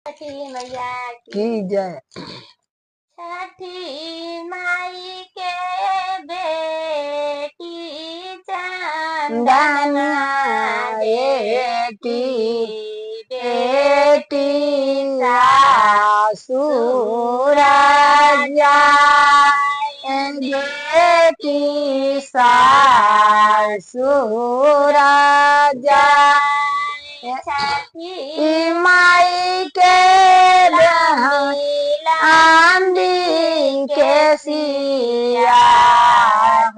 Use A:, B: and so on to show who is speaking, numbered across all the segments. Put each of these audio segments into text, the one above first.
A: छठी मैया
B: की जय।
A: छठी माई के बेटी
B: चंदनिया
A: बेटी
B: बेटी
A: सासुर
B: बेटी सासुर
A: छठी
B: माई के आंधी के सिया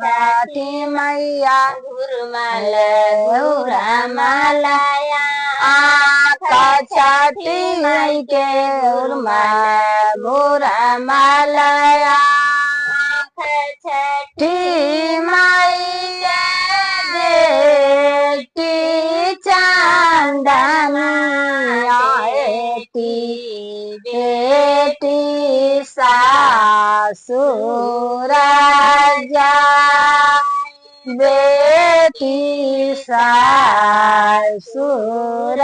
B: छठी मैया
A: घुरमल घुरमलया
B: छठी माई के घुरमल घुरमलया छठी माई के बेटी चंदनिया बेटी सासुर बेटी सासुर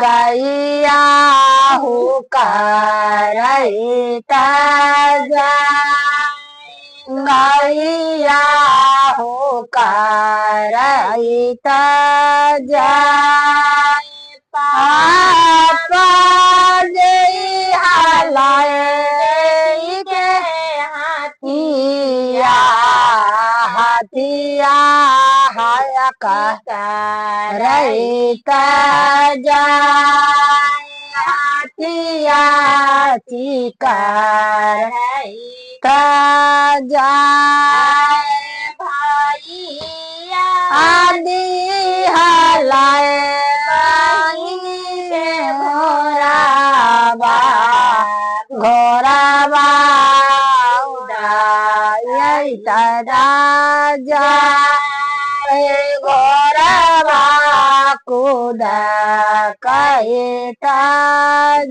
B: गैया हुकरैता गैया हुकरैता पापा जई हलाए के हाथिया हाथिया हाया करैता हाथिया चिकरैता
A: भैया
B: आदि हलाए घोराबा उड़ायता राजा घोराबा कुदा कहता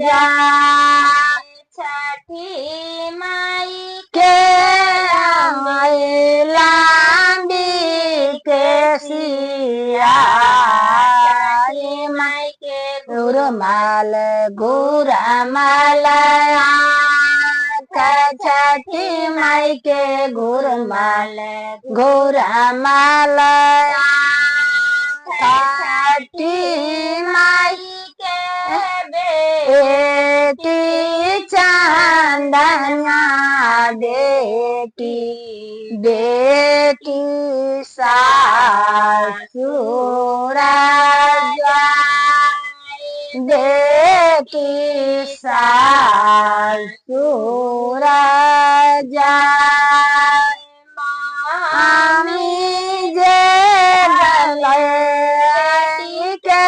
B: जा
A: छठी माई
B: के लांडी के सिया
A: माई के
B: घुरमाल घुरमाल छठी माई के घुरमाल घुरमाल छठी माई
A: के
B: बेटी चंदनिया बेटी बेटी सासुर बेटी सासुर मामी जे गलई के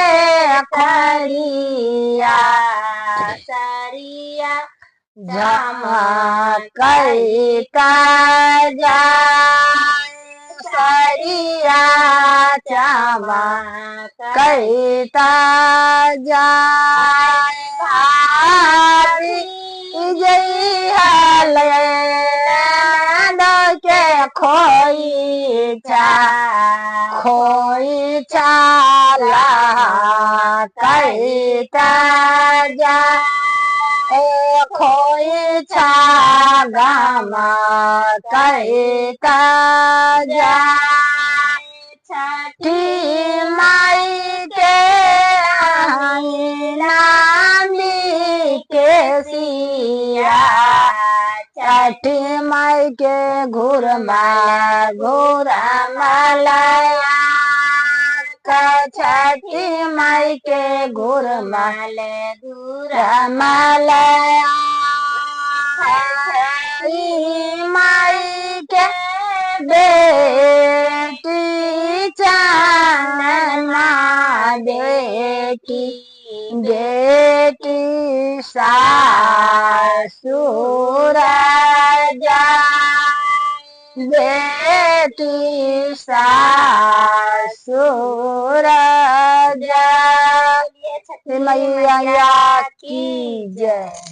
B: खरिया
A: सरिया
B: झमकैता सरिया चमकैता जई हले के खोईचा ला कैता जा खोईचा गामा कैता जा छठी माई के नामी के सिया छठी माई के घुरमालया छठी माई के घुरमालया छठी माई के बेटी चंदना बेटी बेटी सासुर बेटी सासुर मैया की जय।